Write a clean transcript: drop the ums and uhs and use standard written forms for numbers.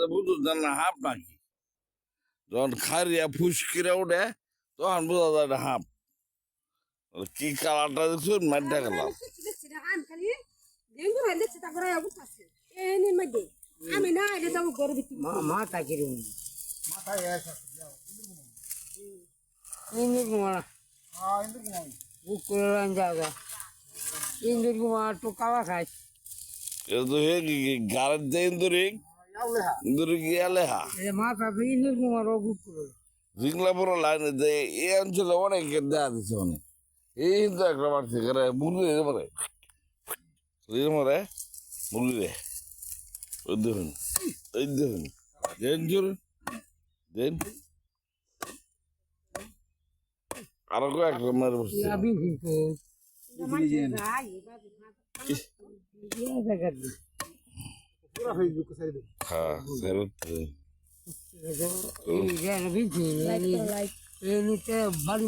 বুঝতেন না হাফ নাকি যখন খারিয়া ফুসকিরা উঠে তখন বোঝা যায় এটা হাফ কি কালারটা দেখছেন মাঠটা কালার আমি না এটা যাবো গর্বে মাথা কিরম ইন্দুর কুমার কুকুরের জায়গা ইন্দুর কুমার তো কালা খাইস এটা তো হে গাড়ির যে ইন্দুরি গিয়া লেহা মাথা তো ইন্দুর কুমার ও কুকুর জিংলাপুর লাইনে যে এই অঞ্চলে অনেক দেয়া দিচ্ছে অনেক এই কিন্তু একটা মারছে মুরগি মরে মরে মুরগি রে ওই দেখুন দেন জোর দেন আরো কয়েকটা মারে বসছে আমি কিন্তু হ্যাঁ সেরত এই যে বাড়ি